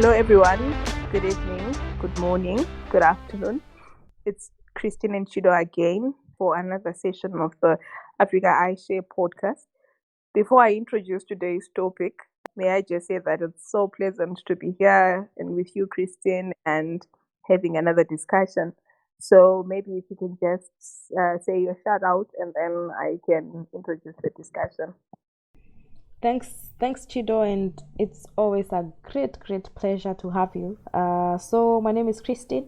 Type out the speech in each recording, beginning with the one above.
Hello, everyone. Good evening, good morning, good afternoon. It's Christine and Chido again for another session of the Africa I Share podcast. Before I introduce today's topic, may I just say that it's so pleasant to be here and with you, Christine, and having another discussion. So maybe if you can just say your shout out and then I can introduce the discussion. Thanks, Chido, and it's always a great pleasure to have you. So my name is Christine.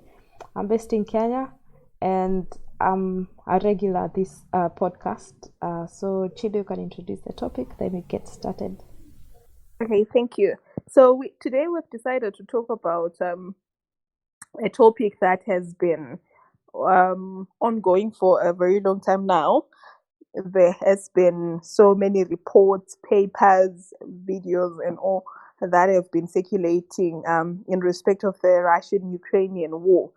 I'm based in Kenya, and I'm a regular at this podcast. So Chido, you can introduce the topic, then we get started. Okay, thank you. So today we've decided to talk about a topic that has been ongoing for a very long time now. There has been so many reports, papers, videos, and all that have been circulating in respect of the Russian-Ukrainian war.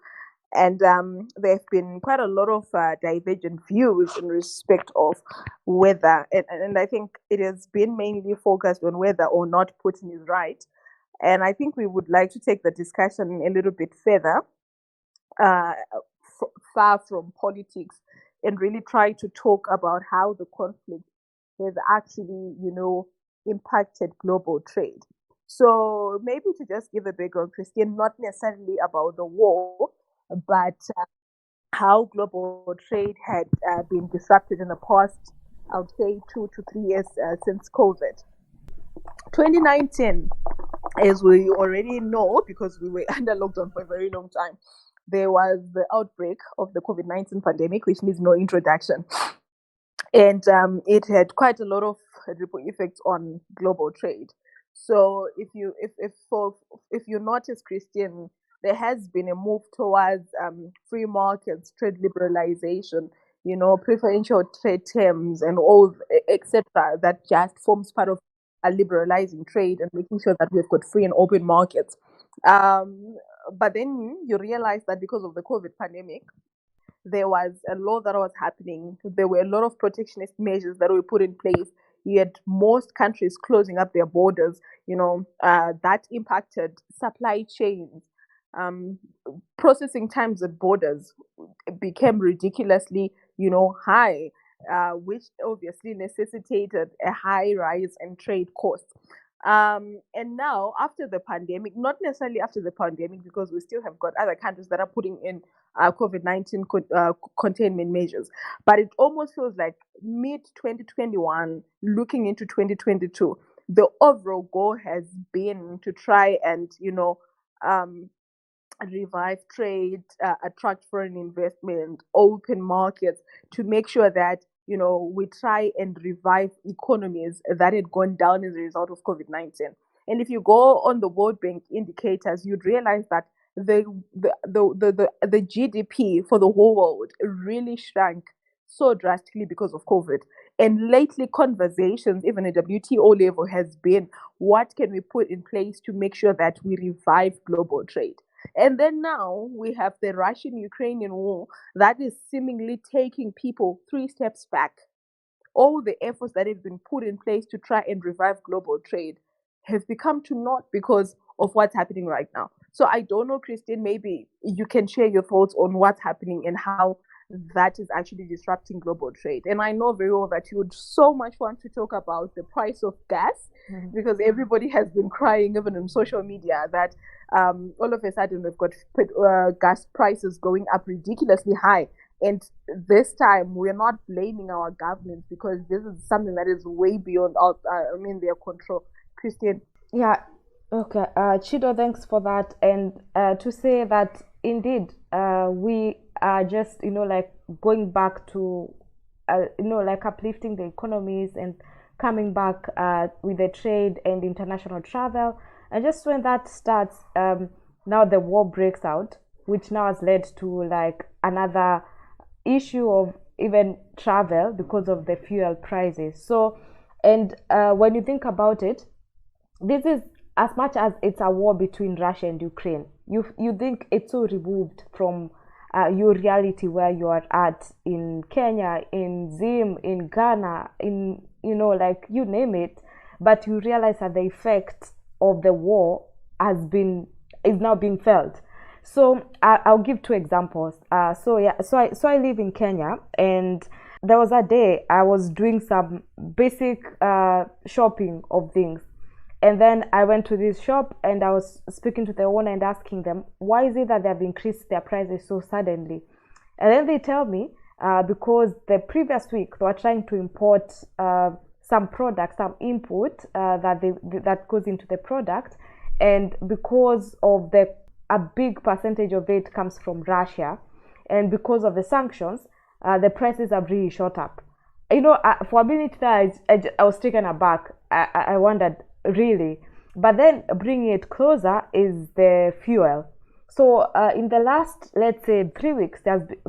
And there have been quite a lot of divergent views in respect of whether, and I think it has been mainly focused on whether or not Putin is right. And I think we would like to take the discussion a little bit further, uh, far from politics, and really try to talk about how the conflict has actually, impacted global trade. So maybe to just give a background, Christian, not necessarily about the war, but how global trade had been disrupted in the past, I would say 2 to 3 years since COVID. 2019, as we already know, because we were under lockdown for a very long time, there was the outbreak of the COVID-19 pandemic, which needs no introduction. And it had quite a lot of ripple effects on global trade. So if you notice, Christian, there has been a move towards free markets, trade liberalization, preferential trade terms, and all etc. That just forms part of a liberalizing trade and making sure that we've got free and open markets. But then you realize that because of the COVID pandemic, there was a lot that was happening. There were a lot of protectionist measures that were put in place. You had most countries closing up their borders. That impacted supply chains. Um, Processing times at borders became ridiculously, high, which obviously necessitated a high rise in trade costs. And now, after the pandemic, not necessarily after the pandemic, because we still have got other countries that are putting in COVID-19 containment measures, but it almost feels like mid 2021, looking into 2022, the overall goal has been to try and, um, revive trade, attract foreign investment, open markets to make sure that we try and revive economies that had gone down as a result of COVID-19. And if you go on the World Bank indicators, you'd realize that the GDP for the whole world really shrank so drastically because of COVID. And lately, conversations, even at WTO level, has been what can we put in place to make sure that we revive global trade. And then now we have the Russian Ukrainian war that is seemingly taking people 3 steps back. All the efforts that have been put in place to try and revive global trade have become to naught because of what's happening right now. So I don't know, Christine, maybe you can share your thoughts on what's happening and how that is actually disrupting global trade. And I know very well that you would so much want to talk about the price of gas because everybody has been crying, even on social media, that all of a sudden we've got gas prices going up ridiculously high. And this time we're not blaming our government because this is something that is way beyond their control. Christian. Yeah, okay. Chido, thanks for that. And to say that indeed, we are just, like going back to, like uplifting the economies and coming back with the trade and international travel. And just when that starts, now the war breaks out, which now has led to like another issue of even travel because of the fuel prices. So, and when you think about it, this is as much as it's a war between Russia and Ukraine. You think it's so removed from your reality where you are at in Kenya, in Zim, in Ghana, in like you name it, but you realize that the effect of the war is now being felt. So I'll give two examples. So yeah, so I live in Kenya, and there was a day I was doing some basic shopping of things, and then I went to this shop and I was speaking to the owner and asking them why is it that they have increased their prices so suddenly, and then they tell me because the previous week they were trying to import some product, some input that goes into the product, and because of the a big percentage of it comes from Russia, and because of the sanctions, the prices have really shot up. For a minute there, I was taken aback. I wondered, really. But then bringing it closer is the fuel. So in the last, let's say, 3 weeks,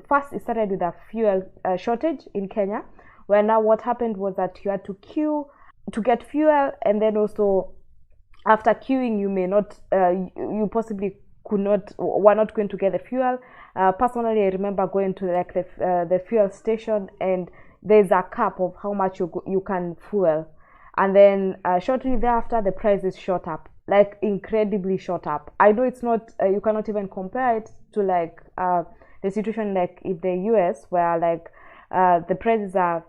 first it started with a fuel shortage in Kenya, where now what happened was that you had to queue to get fuel, and then also after queuing you may not you possibly could not were not going to get the fuel. Personally, I remember going to like the fuel station, and there's a cap of how much you can fuel, and then shortly thereafter the prices shot up, like incredibly shot up. I know it's not you cannot even compare it to like the situation like in the US, where like the prices are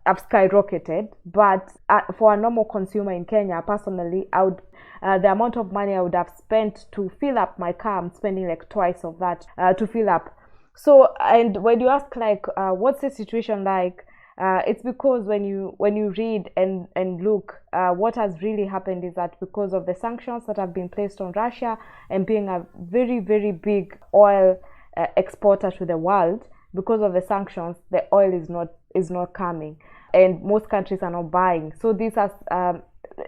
have skyrocketed. But for a normal consumer in Kenya, personally, I would the amount of money I would have spent to fill up my car, I'm spending like twice of that to fill up. So, and when you ask like, what's the situation like? It's because when you read and look, what has really happened is that because of the sanctions that have been placed on Russia, and being a very very big oil exporter to the world, because of the sanctions, the oil is not coming, and most countries are not buying. So this has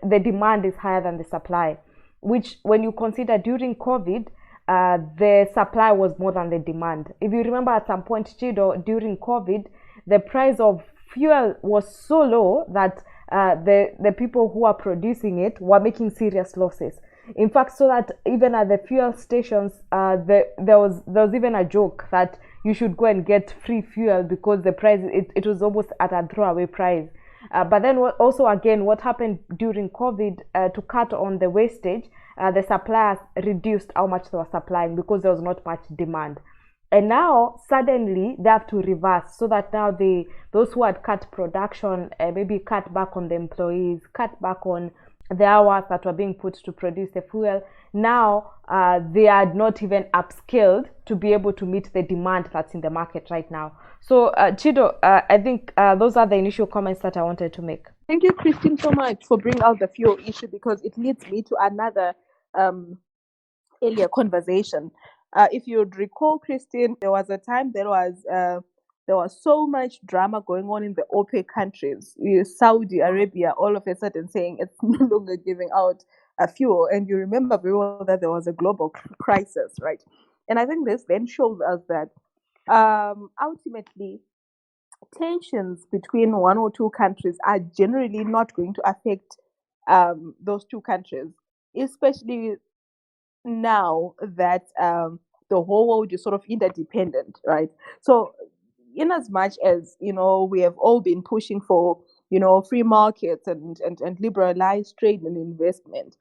the demand is higher than the supply, which when you consider during COVID, the supply was more than the demand. If you remember at some point, Chido, during COVID, the price of fuel was so low that the people who are producing it were making serious losses. In fact, so that even at the fuel stations, there was even a joke that you should go and get free fuel because the price it was almost at a throwaway price. But then also again, what happened during COVID to cut on the wastage, the suppliers reduced how much they were supplying because there was not much demand. And now suddenly they have to reverse, so that now those who had cut production, maybe cut back on the employees, cut back on the hours that were being put to produce the fuel. Now they are not even upskilled to be able to meet the demand that's in the market right now. So Chido, I think those are the initial comments that I wanted to make. Thank you, Christine, so much for bringing out the fuel issue, because it leads me to another earlier conversation. If you would recall, Christine, there was a time there was so much drama going on in the OPEC countries. Saudi Arabia, all of a sudden saying it's no longer giving out fuel, and you remember very well that there was a global crisis, right? And I think this then shows us that ultimately tensions between one or two countries are generally not going to affect those two countries, especially now that the whole world is sort of interdependent, right? So, in as much as we have all been pushing for free markets and liberalized trade and investment,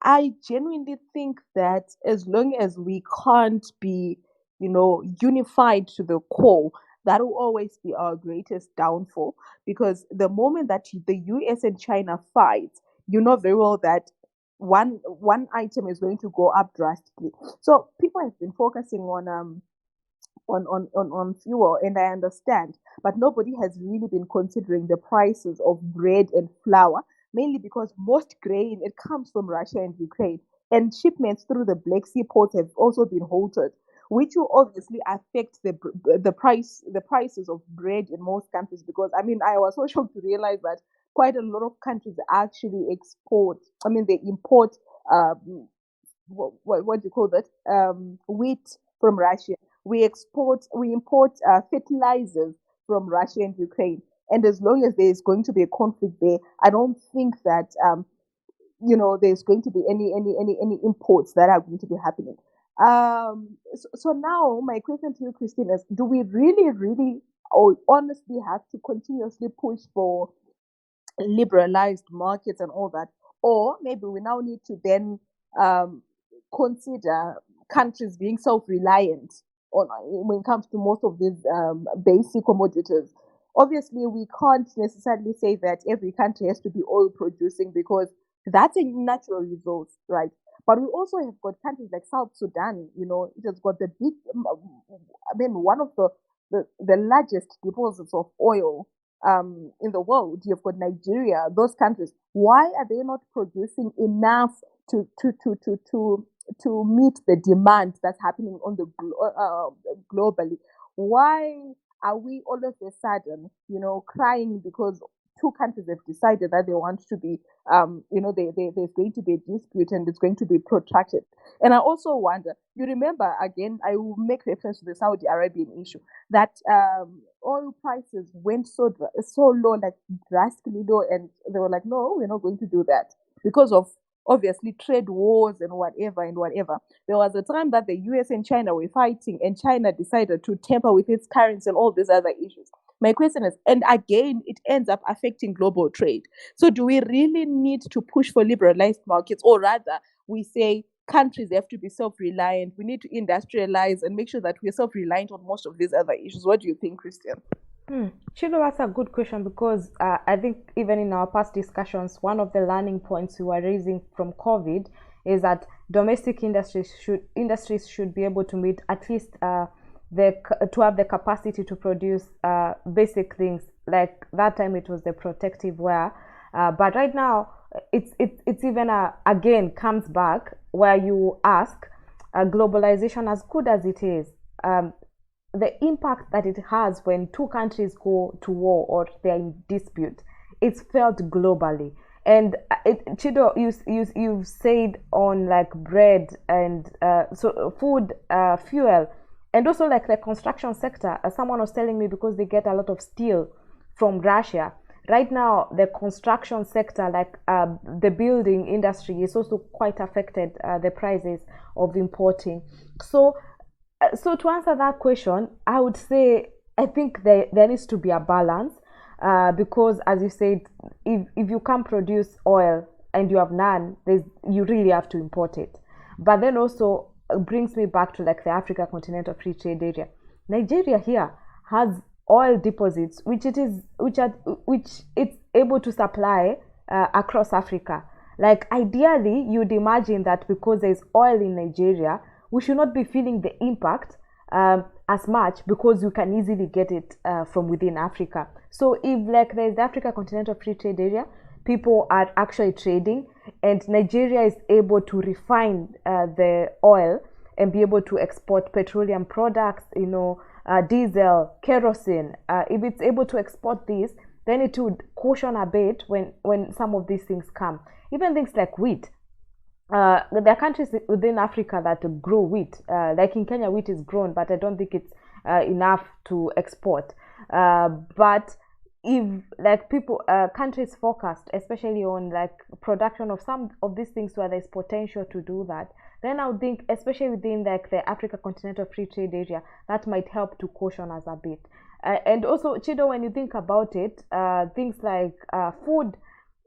I genuinely think that as long as we can't be, unified to the core, that will always be our greatest downfall. Because the moment that the US and China fight, you know very well that one item is going to go up drastically. So people have been focusing on fuel, and I understand, but nobody has really been considering the prices of bread and flour, mainly because most grain it comes from Russia and Ukraine, and shipments through the Black Sea ports have also been halted, which will obviously affect the prices of bread in most countries. Because I mean, I was so shocked to realize that quite a lot of countries actually export. I mean, they import what do you call that? Wheat from Russia. We import fertilizers from Russia and Ukraine. And as long as there is going to be a conflict there, I don't think that there's going to be any imports that are going to be happening. So now my question to you, Christine, is: do we really, really, or honestly have to continuously push for liberalized markets and all that, or maybe we now need to then consider countries being self-reliant on when it comes to most of these basic commodities. Obviously, we can't necessarily say that every country has to be oil producing because that's a natural resource, right? But we also have got countries like South Sudan. It has got the big, I mean, one of the largest deposits of oil in the world. You've got Nigeria, those countries. Why are they not producing enough to to to to to to meet the demand that's happening on the globally? Why are we all of a sudden, crying because two countries have decided that they want to be, there's going to be a dispute and it's going to be protracted? And I also wonder, you remember, again, I will make reference to the Saudi Arabian issue, that oil prices went so low, like drastically low, and they were like, no, we're not going to do that because of obviously trade wars and whatever and whatever. There was a time that the US and China were fighting, and China decided to tamper with its currency and all these other issues. My question is, and again, it ends up affecting global trade. So, do we really need to push for liberalized markets, or rather, we say countries have to be self-reliant? We need to industrialize and make sure that we're self-reliant on most of these other issues. What do you think, Christian? Chido, that's a good question because I think even in our past discussions, one of the learning points we were raising from COVID is that domestic industries should be able to meet at least to have the capacity to produce basic things. Like that time, it was the protective wear, but right now it's even again comes back where you ask, globalization, as good as it is, the impact that it has when two countries go to war or they're in dispute, it's felt globally. And Chido, you've said on like bread and so food, fuel, and also like the construction sector. Someone was telling me, because they get a lot of steel from Russia. Right now, the construction sector, like the building industry, is also quite affected. The prices of importing. So to answer that question, I would say I think there needs to be a balance, because, as you said, if you can't produce oil and you have none, you really have to import it. But then also brings me back to like the Africa Continental Free Trade Area. Nigeria here has oil deposits, which it's able to supply across Africa. Like ideally, you'd imagine that because there's oil in Nigeria, we should not be feeling the impact as much, because you can easily get it from within Africa. So if like there's the Africa Continental Free Trade Area, people are actually trading, and Nigeria is able to refine the oil and be able to export petroleum products, diesel, kerosene. If it's able to export these, then it would caution a bit when some of these things come. Even things like wheat. There are countries within Africa that grow wheat. Like in Kenya, wheat is grown, but I don't think it's enough to export. But if like countries focused, especially on like production of some of these things where there's potential to do that, then I would think, especially within like the Africa Continental Free Trade Area, that might help to caution us a bit. And also, Chido, when you think about it, things like food,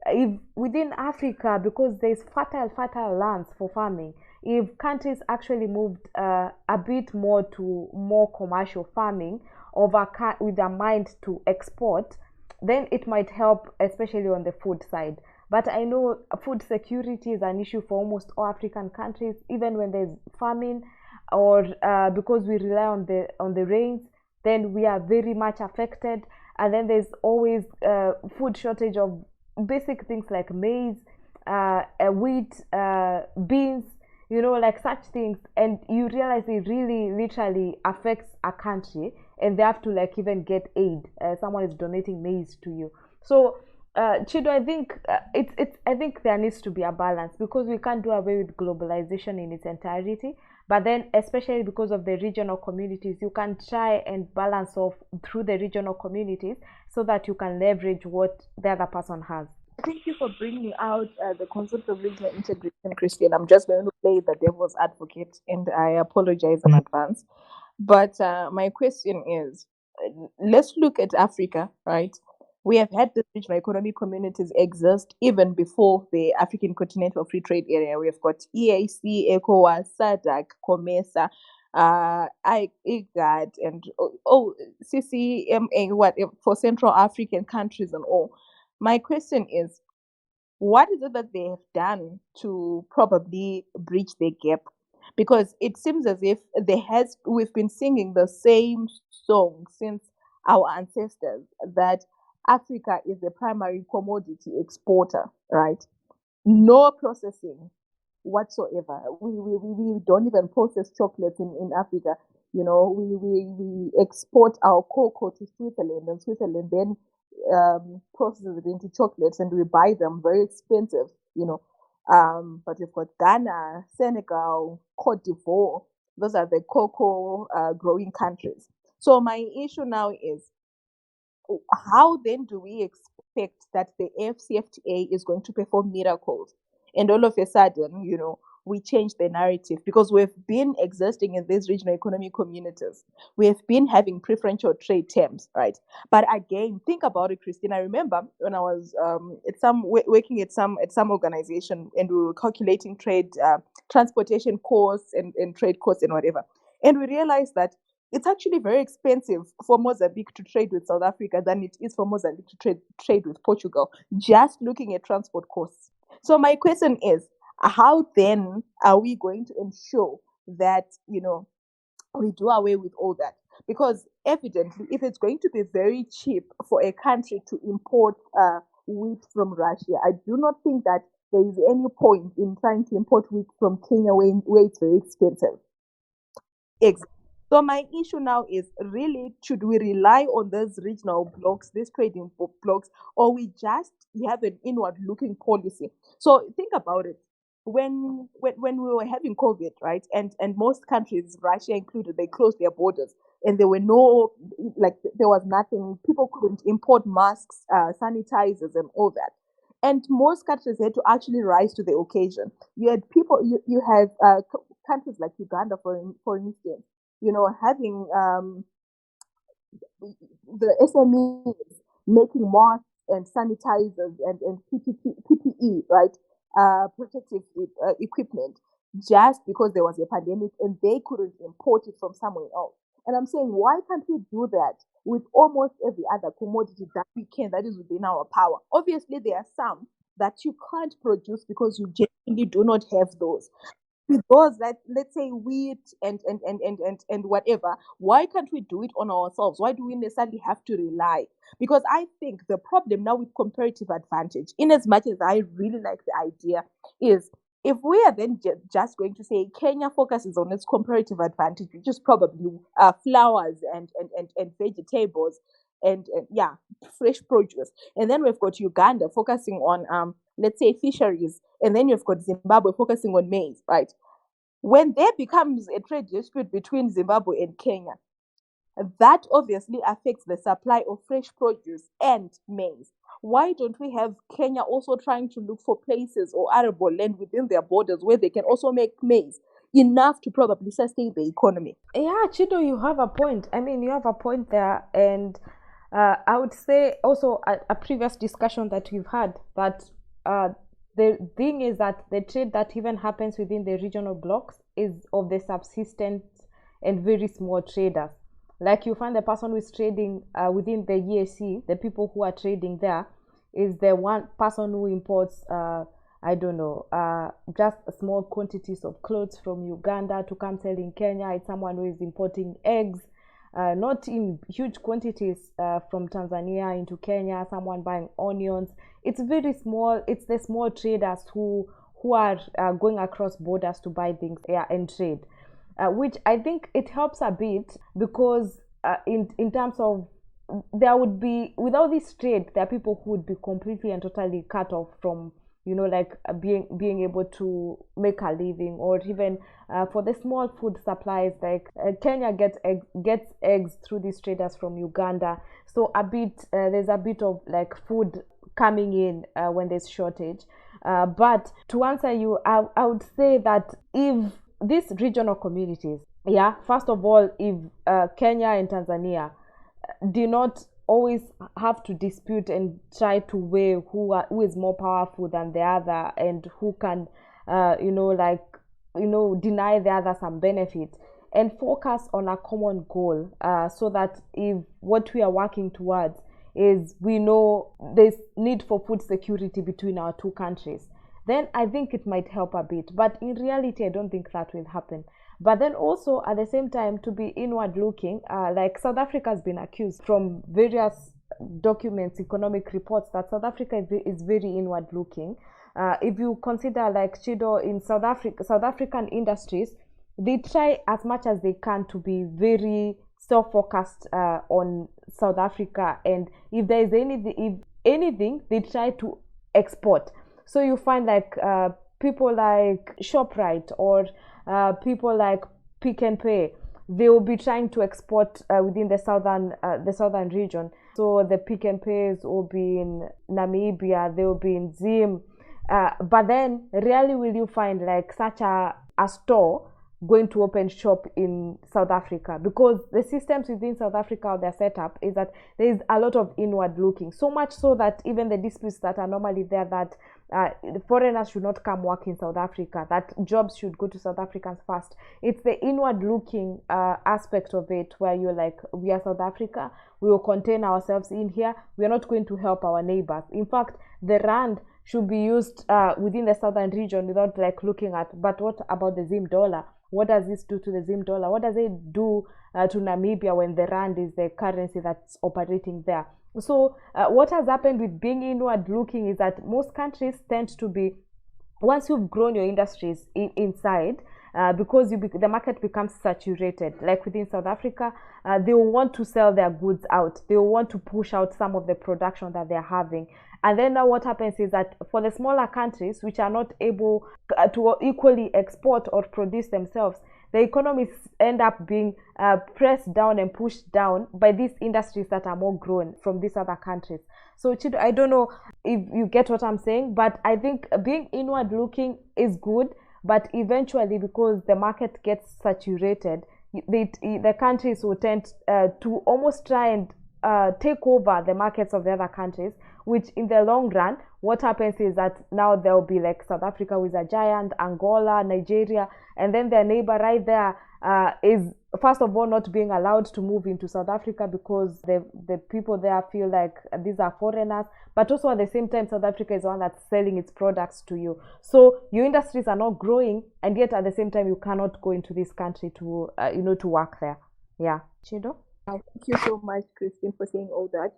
if within Africa, because there's fertile lands for farming, if countries actually moved a bit more to more commercial farming with a mind to export, then it might help, especially on the food side. But I know food security is an issue for almost all African countries, even when there's famine, or because we rely on the rains, then we are very much affected. And then there's always food shortage of basic things like maize, wheat, beans, like such things. And you realize it really literally affects a country, and they have to like even get aid. Someone is donating maize to you. So Chido, I think I think there needs to be a balance, because we can't do away with globalization in its entirety. But then, especially because of the regional communities, you can try and balance off through the regional communities so that you can leverage what the other person has. Thank you for bringing out the concept of regional integration, Christian. I'm just going to play the devil's advocate, and I apologize in advance. But my question is, let's look at Africa, right? We have had the regional economic communities exist even before the African Continental Free Trade Area. We have got EAC, ECOWAS, SADC, COMESA, IGAD, and CCMA, what for Central African countries and all. My question is, what is it that they have done to probably bridge the gap? Because it seems as if we've been singing the same song since our ancestors, that Africa is the primary commodity exporter, right? No processing whatsoever. We don't even process chocolates in Africa. We export our cocoa to Switzerland, and Switzerland then processes it into chocolates, and we buy them very expensive, but we've got Ghana, Senegal, Cote d'Ivoire. Those are the cocoa growing countries. So my issue now is, how then do we expect that the AfCFTA is going to perform miracles? And all of a sudden, we change the narrative, because we've been existing in these regional economic communities. We have been having preferential trade terms, right? But again, think about it, Christine. I remember when I was working at some organization, and we were calculating transportation costs and trade costs and whatever. And we realized that it's actually very expensive for Mozambique to trade with South Africa than it is for Mozambique to trade with Portugal, just looking at transport costs. So my question is, how then are we going to ensure that, we do away with all that? Because evidently, if it's going to be very cheap for a country to import wheat from Russia, I do not think that there is any point in trying to import wheat from Kenya where it's very expensive. Exactly. So my issue now is, really, should we rely on these regional blocks, these trading blocks, or we just have an inward-looking policy? So think about it. When we were having COVID, right, and most countries, Russia included, they closed their borders, and there were there was nothing. People couldn't import masks, sanitizers, and all that. And most countries had to actually rise to the occasion. You had people, you have countries like Uganda, for instance, having the SMEs making masks and sanitizers and PPE, right? Protective equipment, just because there was a pandemic and they couldn't import it from somewhere else. And I'm saying, why can't we do that with almost every other commodity that we can, that is within our power? Obviously, there are some that you can't produce because you genuinely do not have those. With those, that, let's say, wheat and whatever, why can't we do it on ourselves? Why do we necessarily have to rely? Because I think the problem now with comparative advantage, in as much as I really like the idea, is if we are then just going to say Kenya focuses on its comparative advantage, which is probably flowers and vegetables and yeah, fresh produce, and then we've got Uganda focusing on let's say fisheries, and then you've got Zimbabwe focusing on maize, right? When there becomes a trade dispute between Zimbabwe and Kenya, that obviously affects the supply of fresh produce and maize. Why don't we have Kenya also trying to look for places or arable land within their borders where they can also make maize enough to probably sustain the economy? Yeah, Chido, you have a point. I mean, you have a point there. And I would say also a previous discussion that we've had, that the thing is that the trade that even happens within the regional blocks is of the subsistence and very small traders. Like, you find the person who is trading within the EAC, the people who are trading there, is the one person who imports, I don't know, just small quantities of clothes from Uganda to come sell in Kenya. It's someone who is importing eggs, not in huge quantities, from Tanzania into Kenya. Someone buying onions. It's very small. It's the small traders who are going across borders to buy things, yeah, and trade. Which I think it helps a bit, because in terms of, there would be, without this trade, there are people who would be completely and totally cut off from, like being able to make a living, or even for the small food supplies. Like, Kenya gets eggs through these traders from Uganda. So there's a bit of like food coming in when there's shortage. But to answer you, I would say that if these regional communities, yeah, first of all, if Kenya and Tanzania do not always have to dispute and try to weigh who is more powerful than the other, and who can like deny the other some benefit, and focus on a common goal, so that if what we are working towards is, we know there's need for food security between our two countries, then I think it might help a bit. But in reality, I don't think that will happen. But then also at the same time, to be inward looking, like South Africa has been accused from various documents, economic reports, that South Africa is very inward looking. If you consider, like Chido, in South Africa, South African industries, they try as much as they can to be very self-focused on South Africa, and if there is anything, they try to export. So you find like people like Shoprite, or people like Pick and Pay, they will be trying to export within the southern region. So the Pick and Pays will be in Namibia, they will be in Zim, but then rarely will you find like such a store going to open shop in South Africa, because the systems within South Africa, they're set up, is that there is a lot of inward looking, so much so that even the disputes that are normally there, that the foreigners should not come work in South Africa, that jobs should go to South Africans first. It's the inward looking aspect of it, where you're like, we are South Africa, we will contain ourselves in here, we are not going to help our neighbors. In fact, the rand should be used within the southern region, without like looking at, but what about the Zim dollar? What does this do to the Zim dollar? What does it do to Namibia, when the rand is the currency that's operating there? So what has happened with being inward looking is that most countries tend to be, once you've grown your industries inside, because the market becomes saturated. Like within South Africa, they will want to sell their goods out. They will want to push out some of the production that they're having. And then now what happens is that for the smaller countries, which are not able to equally export or produce themselves, the economies end up being pressed down and pushed down by these industries that are more grown from these other countries. So Chido, I don't know if you get what I'm saying, but I think being inward looking is good, but eventually, because the market gets saturated, the countries will tend to almost try and take over the markets of the other countries, which in the long run, what happens is that now there will be like South Africa with a giant, Angola, Nigeria, and then their neighbor right there is, first of all, not being allowed to move into South Africa, because the people there feel like these are foreigners. But also at the same time, South Africa is the one that's selling its products to you. So your industries are not growing, and yet at the same time, you cannot go into this country to to work there. Yeah, Chido. Thank you so much, Christine, for saying all that.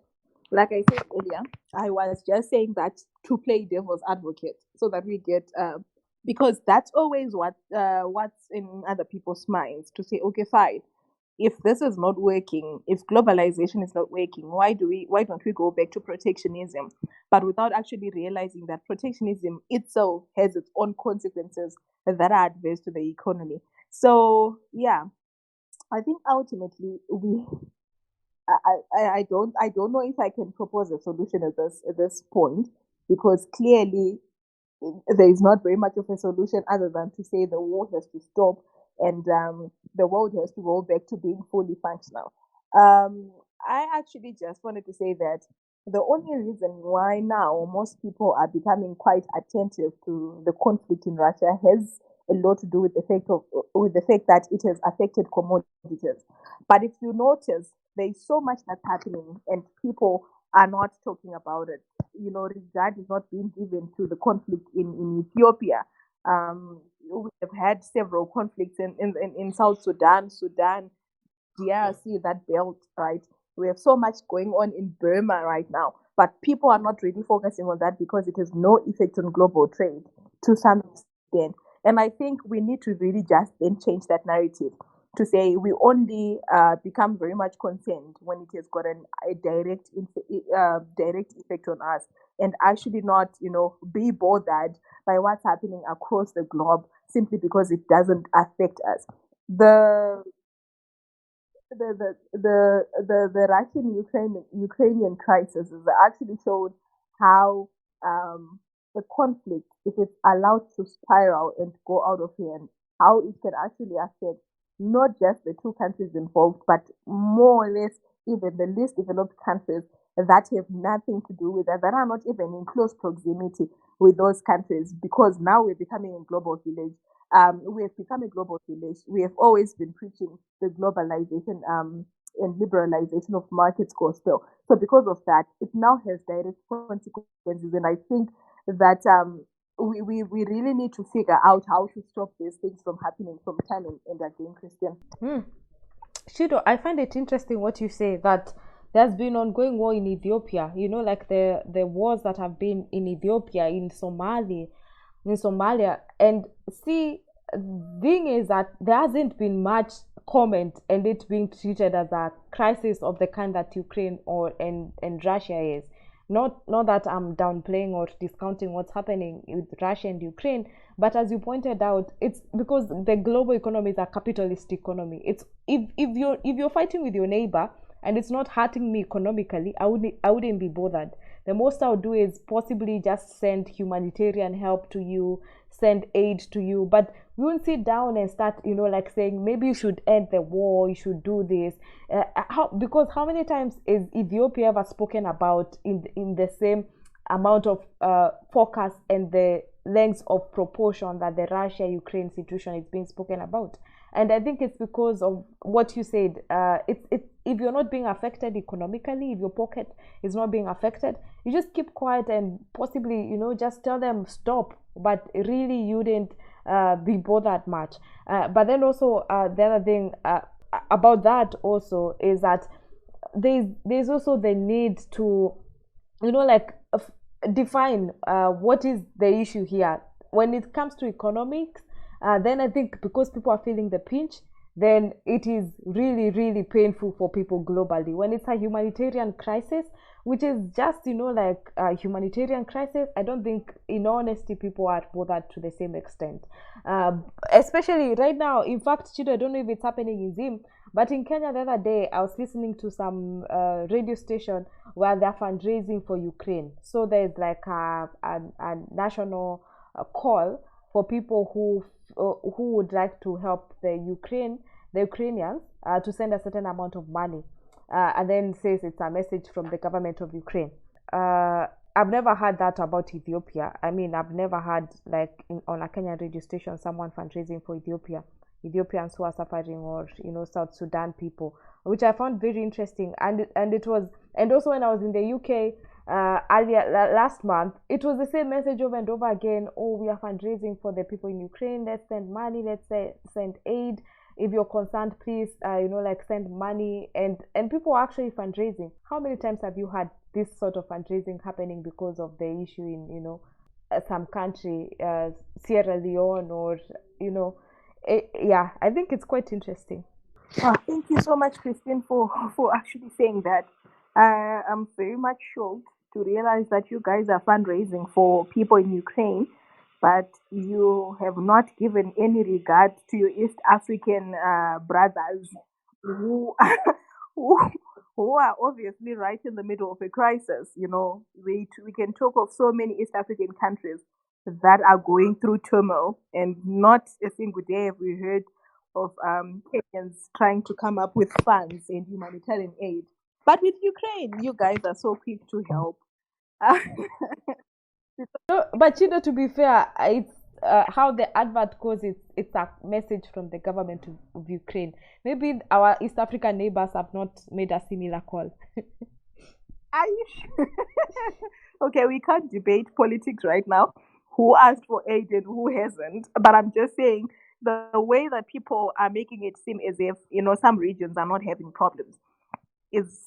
Like I said earlier, I was just saying that to play devil's advocate, so that we get because that's always what's in other people's minds, to say, okay, fine, if this is not working, if globalization is not working, why don't we go back to protectionism? But without actually realizing that protectionism itself has its own consequences that are adverse to the economy. So yeah, I think ultimately I don't know if I can propose a solution at this point, because clearly there is not very much of a solution other than to say the war has to stop, and the world has to go back to being fully functional. I actually just wanted to say that the only reason why now most people are becoming quite attentive to the conflict in Russia has a lot to do with the fact that it has affected commodities. But if you notice, there is so much that's happening, and people are not talking about it. Regard is not being given to the conflict in Ethiopia. We have had several conflicts in South Sudan, DRC, that belt, right? We have so much going on in Burma right now, but people are not really focusing on that because it has no effect on global trade to some extent. And I think we need to really just then change that narrative to say we only become very much concerned when it has got a direct effect on us, and actually not, be bothered by what's happening across the globe simply because it doesn't affect us. The the Russian Ukrainian crisis has actually showed how the conflict, if it's allowed to spiral and go out of hand, how it can actually affect not just the two countries involved, but more or less even the least developed countries that have nothing to do with that are not even in close proximity with those countries, because now we're becoming a global village. We have become a global village. We have always been preaching the globalization and liberalization of markets gospel. So because of that, it now has direct consequences. And I think that we really need to figure out how to stop these things from happening from time and again, Christian. Hmm. Shido, I find it interesting what you say that there's been ongoing war in Ethiopia. You know, like the wars that have been in Ethiopia, in Somalia, and see, thing is that there hasn't been much comment and it being treated as a crisis of the kind that Ukraine and Russia is. Not that I'm downplaying or discounting what's happening with Russia and Ukraine, but as you pointed out, it's because the global economy is a capitalist economy. It's if you're fighting with your neighbor and it's not hurting me economically, I wouldn't be bothered. The most I would do is possibly just send humanitarian help to you, send aid to you, but we won't sit down and start, like saying maybe you should end the war, you should do this. Because how many times is Ethiopia ever spoken about in the same amount of focus and the length of proportion that the Russia Ukraine situation is being spoken about? And I think it's because of what you said. If you're not being affected economically, if your pocket is not being affected, you just keep quiet and possibly, just tell them stop. But really, you didn't be bothered much. But then also the other thing about that also is that there's also the need to, like define what is the issue here when it comes to economics. Then I think because people are feeling the pinch, then it is really, really painful for people globally. When it's a humanitarian crisis, which is just, like a humanitarian crisis, I don't think, in honesty, people are bothered to the same extent. Especially right now, in fact, Chido, I don't know if it's happening in Zim, but in Kenya the other day, I was listening to some radio station where they're fundraising for Ukraine. So there's like a national call for people who would like to help the Ukrainians, to send a certain amount of money, and then says it's a message from the government of Ukraine. I've never heard that about Ethiopia. I mean, I've never heard like on a Kenyan radio station someone fundraising for Ethiopians who are suffering, or South Sudan people, which I found very interesting. And it was, and also when I was in the UK earlier last month, it was the same message over and over again. Oh, we are fundraising for the people in Ukraine. Let's send money. Let's send aid. If you're concerned, please, like send money. And people are actually fundraising. How many times have you had this sort of fundraising happening because of the issue in some country, Sierra Leone, or yeah, I think it's quite interesting. Oh, thank you so much, Christine, for actually saying that. I'm very much shocked to realize that you guys are fundraising for people in Ukraine, but you have not given any regard to your East African brothers who who who are obviously right in the middle of a crisis. We can talk of so many East African countries that are going through turmoil, and not a single day have we heard of Kenyans trying to come up with funds and humanitarian aid. But with Ukraine, you guys are so quick to help. No, but to be fair, it's how the advert goes. It's a message from the government of Ukraine. Maybe our East African neighbors have not made a similar call. Are you sure? Okay, we can't debate politics right now. Who asked for aid and who hasn't? But I'm just saying the way that people are making it seem as if some regions are not having problems is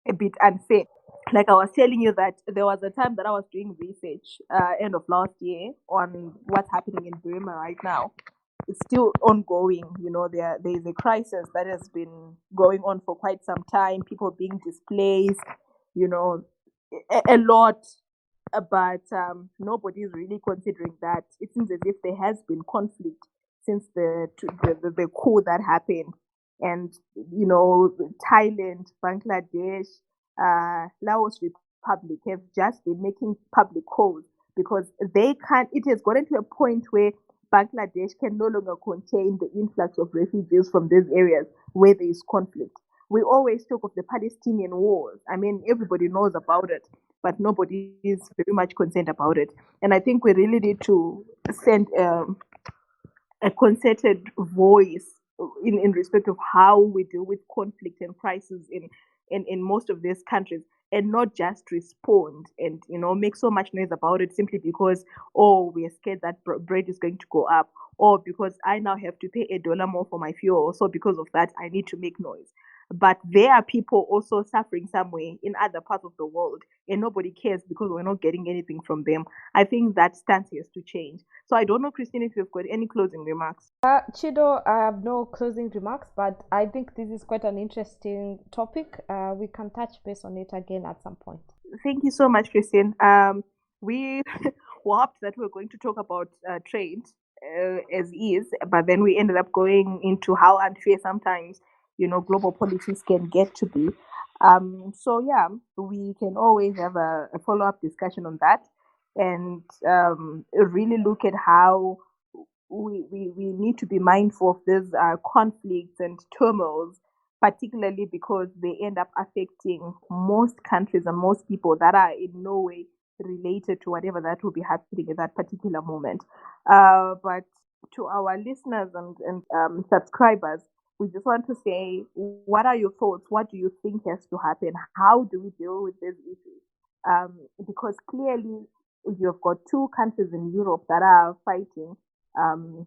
a bit unfair. Like I was telling you that there was a time that I was doing research end of last year on what's happening in Burma right now. It's still ongoing. There is a crisis that has been going on for quite some time. People being displaced, a lot. But nobody is really considering that. It seems as if there has been conflict since the coup that happened, and Thailand, Bangladesh, Laos Republic have just been making public calls because they can't. It has gotten to a point where Bangladesh can no longer contain the influx of refugees from these areas where there is conflict. We always talk of the Palestinian wars. I mean, everybody knows about it, but nobody is very much concerned about it. And I think we really need to send a concerted voice in respect of how we deal with conflict and crisis in most of these countries, and not just respond and make so much noise about it simply because, oh, we are scared that bread is going to go up, or because I now have to pay $1 more for my fuel, so because of that I need to make noise. But there are people also suffering somewhere in other parts of the world, and nobody cares because we're not getting anything from them. I think that stance has to change. So I don't know, Christine, if you've got any closing remarks. Chido, I have no closing remarks, but I think this is quite an interesting topic. We can touch base on it again at some point. Thank you so much, Christine. We hoped that we were going to talk about trade as is, but then we ended up going into how unfair sometimes, global policies can get to be. So yeah, we can always have a follow-up discussion on that, and really look at how we need to be mindful of these conflicts and turmoils, particularly because they end up affecting most countries and most people that are in no way related to whatever that will be happening at that particular moment. But to our listeners and subscribers, we just want to say, what are your thoughts? What do you think has to happen? How do we deal with these issues? Because clearly, you've got two countries in Europe that are fighting. Um,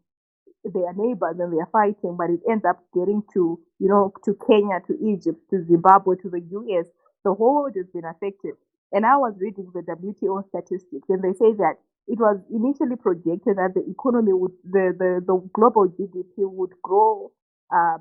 they are neighbors and they are fighting, but it ends up getting to, to Kenya, to Egypt, to Zimbabwe, to the US. The whole world has been affected. And I was reading the WTO statistics, and they say that it was initially projected that the economy would, the global GDP would grow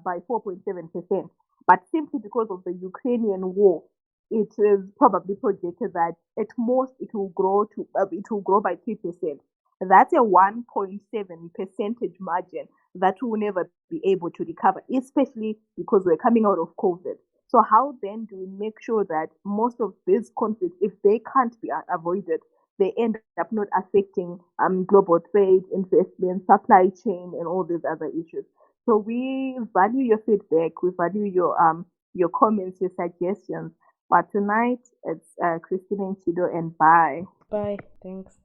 by 4.7%. But simply because of the Ukrainian war, it is probably projected that at most it will grow by 3%. That's a 1.7 percentage margin that will never be able to recover, especially because we're coming out of COVID. So how then do we make sure that most of these conflicts, if they can't be avoided, they end up not affecting global trade, investment, supply chain, and all these other issues. So we value your feedback, we value your comments, your suggestions. But tonight it's Christine and Chido, and bye. Bye. Thanks.